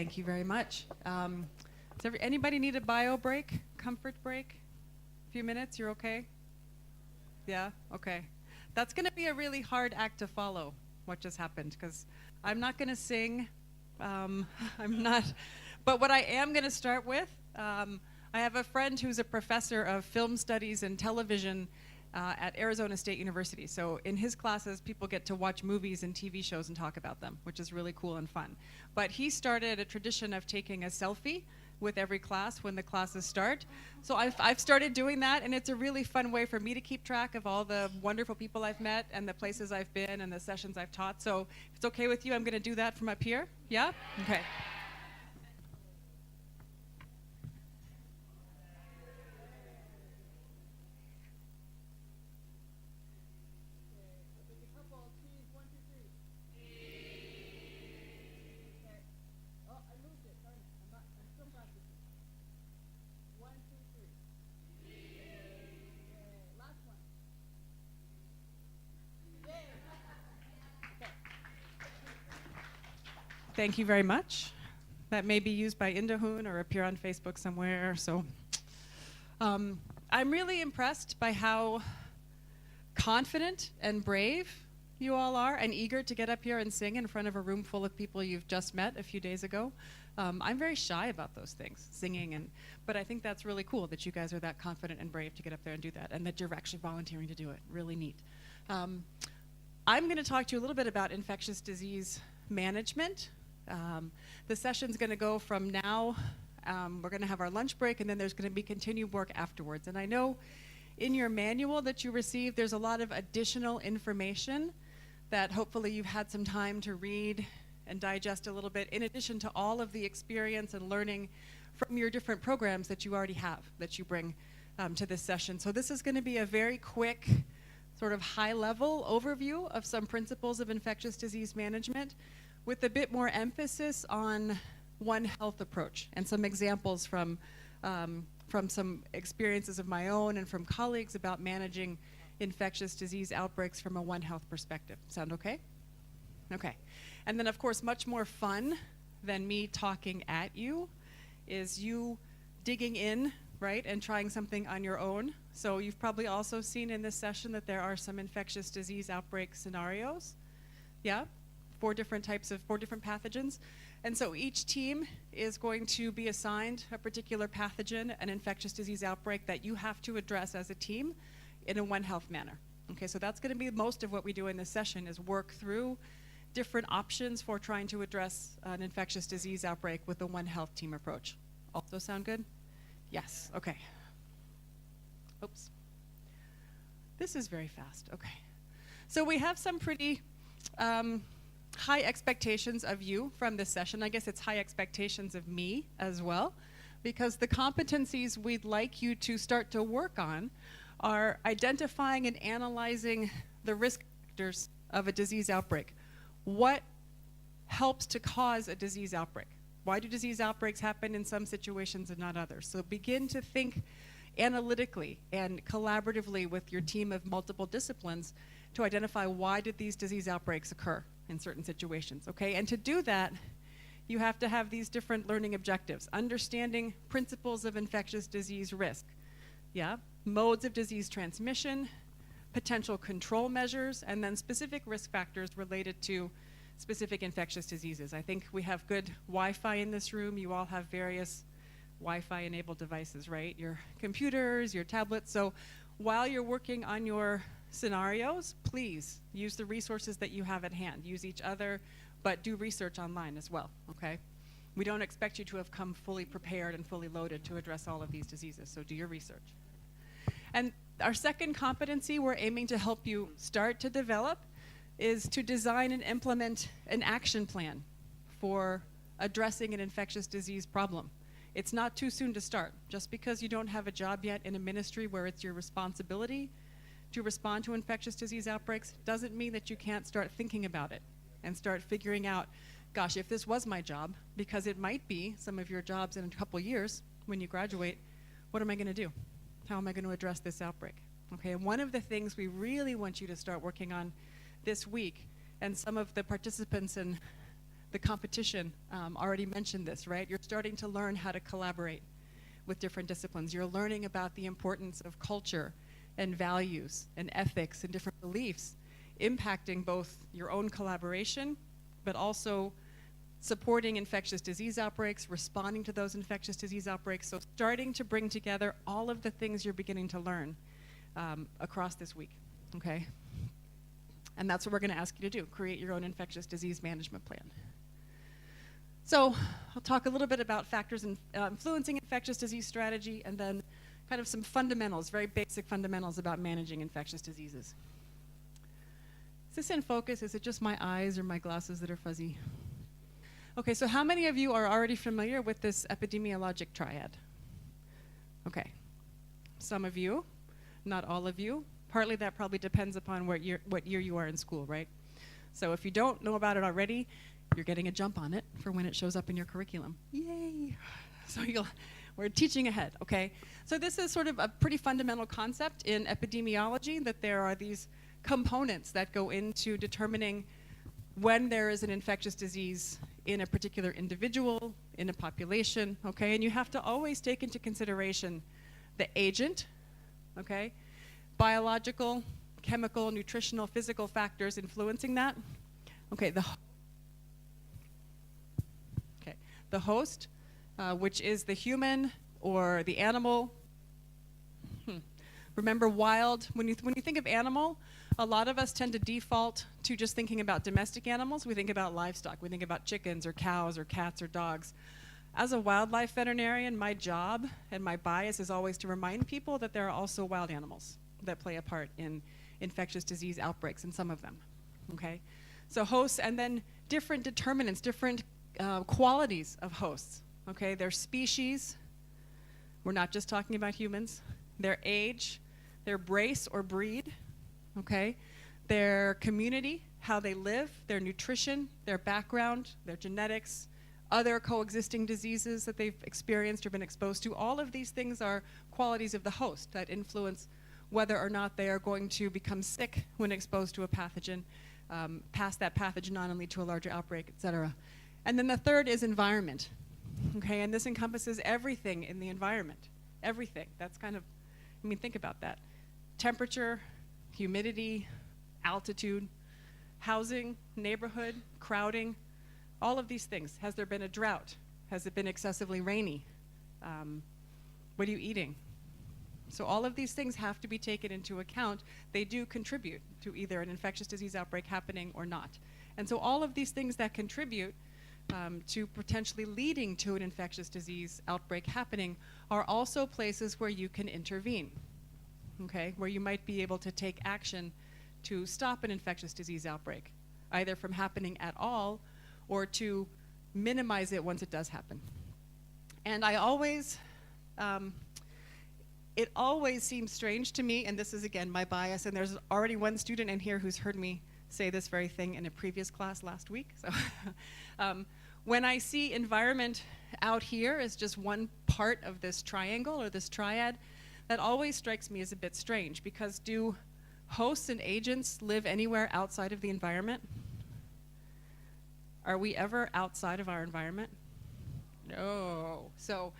Thank you very much. Does anybody need a bio break, comfort break? A few minutes, you're okay? Yeah, okay. That's gonna be a really hard act to follow, what just happened, because I'm not gonna sing, I'm not, but what I am gonna start with, I have a friend who's a professor of film studies and television at Arizona State University. So in his classes, people get to watch movies and TV shows and talk about them, which is really cool and fun. But he started a tradition of taking a selfie with every class when the classes start. So I've started doing that, and it's a really fun way for me to keep track of all the wonderful people I've met and the places I've been and the sessions I've taught. So if it's okay with you, I'm gonna do that from up here. Yeah? Okay. Thank you very much. That may be used by Indahoon or appear on Facebook somewhere. So I'm really impressed by how confident and brave you all are and eager to get up here and sing in front of a room full of people you've just met a few days ago. I'm very shy about those things, singing, but I think that's really cool that you guys are that confident and brave to get up there and do that, and that you're actually volunteering to do it. Really neat. I'm going to talk to you a little bit about infectious disease management. The session's going to go from now, we're going to have our lunch break, and then there's going to be continued work afterwards. And I know in your manual that you received, there's a lot of additional information that hopefully you've had some time to read and digest a little bit, in addition to all of the experience and learning from your different programs that you already have, that you bring to this session. So this is going to be a very quick, sort of high-level overview of some principles of infectious disease management, with a bit more emphasis on One Health approach and some examples from some experiences of my own and from colleagues about managing infectious disease outbreaks from a One Health perspective. Sound okay? Okay. And then, of course, much more fun than me talking at you is you digging in, right, and trying something on your own. So you've probably also seen in this session that there are some infectious disease outbreak scenarios. Yeah? 4 different pathogens. And so each team is going to be assigned a particular pathogen, an infectious disease outbreak that you have to address as a team in a One Health manner. Okay, so that's going to be most of what we do in this session, is work through different options for trying to address an infectious disease outbreak with the One Health team approach. Also sound good? Yes, okay. Oops. This is very fast, okay. So we have some pretty high expectations of you from this session. I guess it's high expectations of me as well, because the competencies we'd like you to start to work on are identifying and analyzing the risk factors of a disease outbreak. What helps to cause a disease outbreak? Why do disease outbreaks happen in some situations and not others? So begin to think analytically and collaboratively with your team of multiple disciplines to identify why did these disease outbreaks occur in certain situations, okay? And to do that, you have to have these different learning objectives. Understanding principles of infectious disease risk, yeah? Modes of disease transmission, potential control measures, and then specific risk factors related to specific infectious diseases. I think we have good Wi-Fi in this room. You all have various Wi-Fi enabled devices, right? Your computers, your tablets. So while you're working on your scenarios, please use the resources that you have at hand. Use each other, but do research online as well, okay? We don't expect you to have come fully prepared and fully loaded to address all of these diseases, so do your research. And our second competency we're aiming to help you start to develop is to design and implement an action plan for addressing an infectious disease problem. It's not too soon to start. Just because you don't have a job yet in a ministry where it's your responsibility to respond to infectious disease outbreaks doesn't mean that you can't start thinking about it and start figuring out, gosh, if this was my job, because it might be some of your jobs in a couple years when you graduate, what am I going to do? How am I going to address this outbreak? Okay, and one of the things we really want you to start working on this week, and some of the participants and The competition, already mentioned this, right? You're starting to learn how to collaborate with different disciplines. You're learning about the importance of culture and values and ethics and different beliefs impacting both your own collaboration, but also supporting infectious disease outbreaks, responding to those infectious disease outbreaks. So starting to bring together all of the things you're beginning to learn across this week, okay? And that's what we're gonna ask you to do, create your own infectious disease management plan. So I'll talk a little bit about factors influencing infectious disease strategy, and then kind of some fundamentals, very basic fundamentals about managing infectious diseases. Is this in focus? Is it just my eyes or my glasses that are fuzzy? Okay, so how many of you are already familiar with this epidemiologic triad? Okay, some of you, not all of you. Partly that probably depends upon what year you are in school, right? So if you don't know about it already, you're getting a jump on it for when it shows up in your curriculum. Yay! So we're teaching ahead, okay? So this is sort of a pretty fundamental concept in epidemiology, that there are these components that go into determining when there is an infectious disease in a particular individual, in a population, okay? And you have to always take into consideration the agent, okay? Biological, chemical, nutritional, physical factors influencing that. Okay, the host, which is the human or the animal. Remember wild, when you think of animal, a lot of us tend to default to just thinking about domestic animals. We think about livestock. We think about chickens or cows or cats or dogs. As a wildlife veterinarian, my job and my bias is always to remind people that there are also wild animals that play a part in infectious disease outbreaks, and some of them, okay? So hosts, and then different determinants, different qualities of hosts, okay? Their species, we're not just talking about humans, their age, their race or breed, okay? Their community, how they live, their nutrition, their background, their genetics, other coexisting diseases that they've experienced or been exposed to. All of these things are qualities of the host that influence whether or not they are going to become sick when exposed to a pathogen, pass that pathogen on and lead to a larger outbreak, et cetera. And then the third is environment, okay? And this encompasses everything in the environment, everything. That's kind of, I mean, think about that. Temperature, humidity, altitude, housing, neighborhood, crowding, all of these things. Has there been a drought? Has it been excessively rainy? What are you eating? So all of these things have to be taken into account. They do contribute to either an infectious disease outbreak happening or not. And so all of these things that contribute to potentially leading to an infectious disease outbreak happening are also places where you can intervene, okay? Where you might be able to take action to stop an infectious disease outbreak, either from happening at all or to minimize it once it does happen. And I always, it always seems strange to me, and this is again my bias, and there's already one student in here who's heard me say this very thing in a previous class last week. So when I see environment out here as just one part of this triangle or this triad, that always strikes me as a bit strange, because do hosts and agents live anywhere outside of the environment? Are we ever outside of our environment? No. So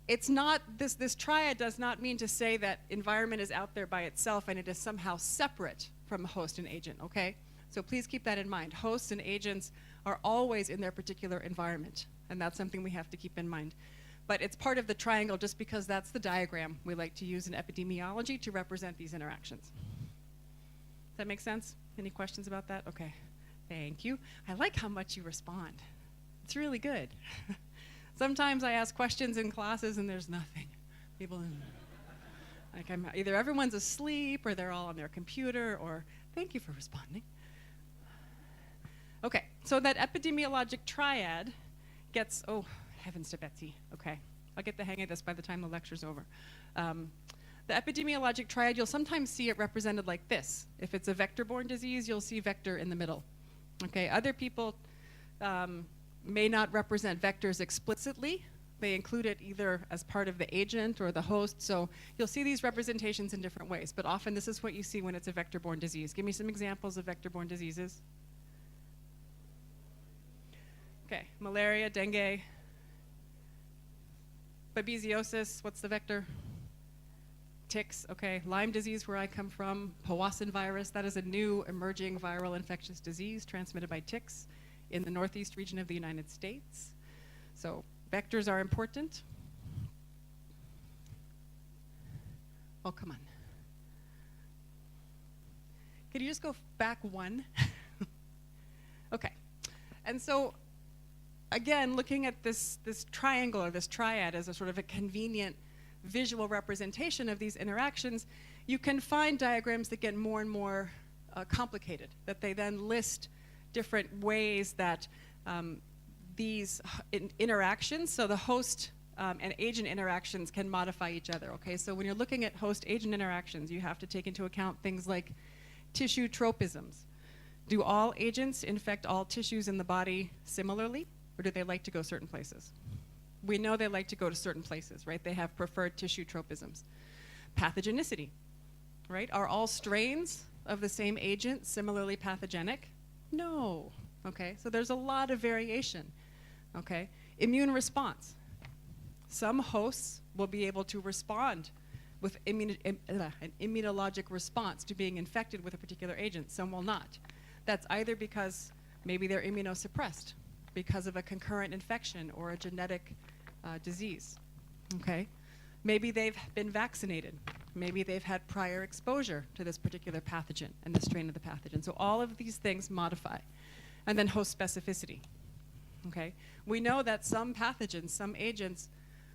it's not, this triad does not mean to say that environment is out there by itself and it is somehow separate from host and agent, okay? So please keep that in mind. Hosts and agents are always in their particular environment, and that's something we have to keep in mind. But it's part of the triangle just because that's the diagram we like to use in epidemiology to represent these interactions. Does that make sense? Any questions about that? Okay, thank you. I like how much you respond. It's really good. Sometimes I ask questions in classes and there's nothing. People, like either everyone's asleep or they're all on their computer, or thank you for responding. Okay, so that epidemiologic triad gets, oh, heavens to Betsy. Okay, I'll get the hang of this by the time the lecture's over. The epidemiologic triad, you'll sometimes see it represented like this. If it's a vector-borne disease, you'll see vector in the middle. Okay, other people may not represent vectors explicitly. They include it either as part of the agent or the host, so you'll see these representations in different ways, but often this is what you see when it's a vector-borne disease. Give me some examples of vector-borne diseases. Okay, malaria, dengue, babesiosis, what's the vector? Ticks, okay. Lyme disease, where I come from, Powassan virus, that is a new emerging viral infectious disease transmitted by ticks in the northeast region of the United States. So vectors are important. Oh, come on. Could you just go back one? Okay. And so, again, looking at this triangle or this triad as a sort of a convenient visual representation of these interactions, you can find diagrams that get more and more complicated, that they then list different ways that these interactions, so the host and agent interactions can modify each other, okay? So when you're looking at host-agent interactions, you have to take into account things like tissue tropisms. Do all agents infect all tissues in the body similarly, or do they like to go certain places? We know they like to go to certain places, right? They have preferred tissue tropisms. Pathogenicity, right? Are all strains of the same agent similarly pathogenic? No, okay? So there's a lot of variation, okay? Immune response. Some hosts will be able to respond with an immunologic response to being infected with a particular agent. Some will not. That's either because maybe they're immunosuppressed because of a concurrent infection or a genetic disease, okay? Maybe they've been vaccinated. Maybe they've had prior exposure to this particular pathogen and the strain of the pathogen. So all of these things modify. And then host specificity, okay? We know that some pathogens, some agents,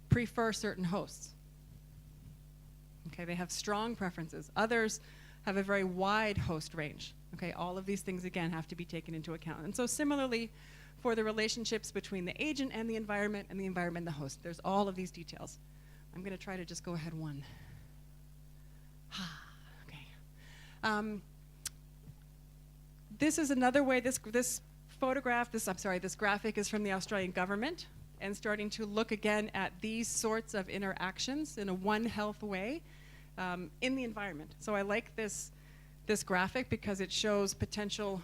prefer certain hosts. Okay, they have strong preferences. Others have a very wide host range. Okay, all of these things, again, have to be taken into account. And so similarly, for the relationships between the agent and the environment and the host, there's all of these details. I'm going to try to just go ahead one. Okay. This is another way, this graphic is from the Australian government, and starting to look again at these sorts of interactions in a One Health way in the environment. So I like this graphic because it shows potential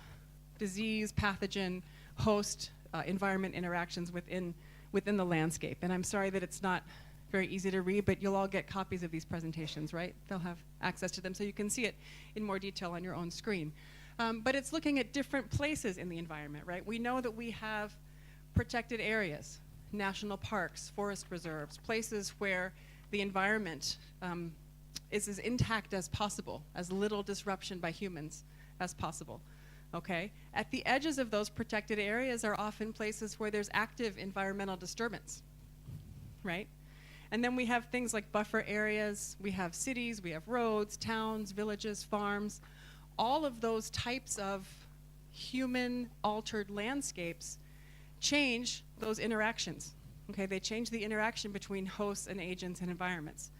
disease, pathogen, host, environment interactions within the landscape. And I'm sorry that it's not very easy to read, but you'll all get copies of these presentations, right? They'll have access to them so you can see it in more detail on your own screen. But it's looking at different places in the environment, right? We know that we have protected areas, national parks, forest reserves, places where the environment is as intact as possible, as little disruption by humans as possible, okay? At the edges of those protected areas are often places where there's active environmental disturbance, right? And then we have things like buffer areas, we have cities, we have roads, towns, villages, farms. All of those types of human-altered landscapes change those interactions. Okay, they change the interaction between hosts and agents and environments.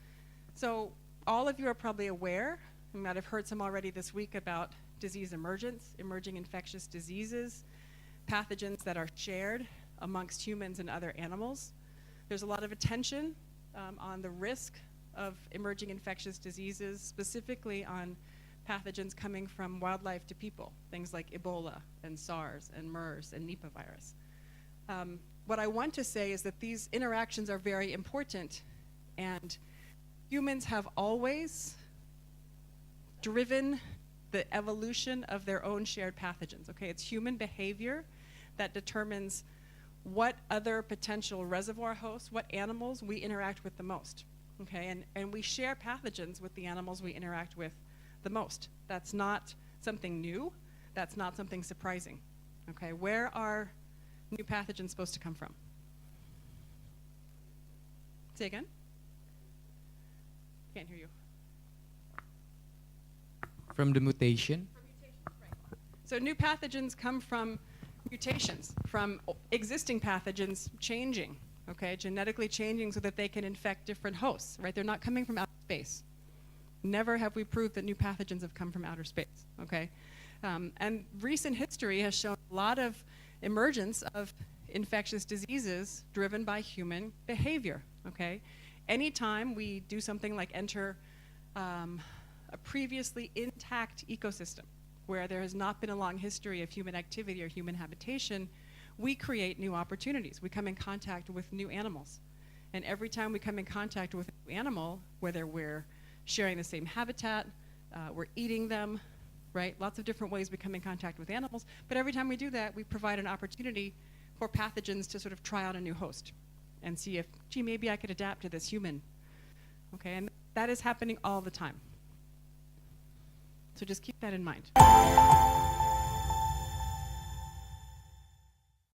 So all of you are probably aware, you might have heard some already this week about disease emergence, emerging infectious diseases, pathogens that are shared amongst humans and other animals. There's a lot of attention on the risk of emerging infectious diseases, specifically on pathogens coming from wildlife to people, things like Ebola and SARS and MERS and Nipah virus. What I want to say is that these interactions are very important, and humans have always driven the evolution of their own shared pathogens. Okay, it's human behavior that determines what other potential reservoir hosts, what animals we interact with the most. Okay, and we share pathogens with the animals we interact with the most. That's not something new. That's not something surprising. Okay, where are new pathogens supposed to come from? Say again? Can't hear you. From the mutation? From mutations, right. So new pathogens come from mutations, from existing pathogens changing, okay, genetically changing so that they can infect different hosts, right? They're not coming from outer space. Never have we proved that new pathogens have come from outer space, okay? And recent history has shown a lot of emergence of infectious diseases driven by human behavior, okay? Anytime we do something like enter a previously intact ecosystem where there has not been a long history of human activity or human habitation, we create new opportunities. We come in contact with new animals. And every time we come in contact with a new animal, whether we're sharing the same habitat, we're eating them, right? Lots of different ways we come in contact with animals. But every time we do that, we provide an opportunity for pathogens to sort of try out a new host and see if, gee, maybe I could adapt to this human. Okay, and that is happening all the time. So just keep that in mind.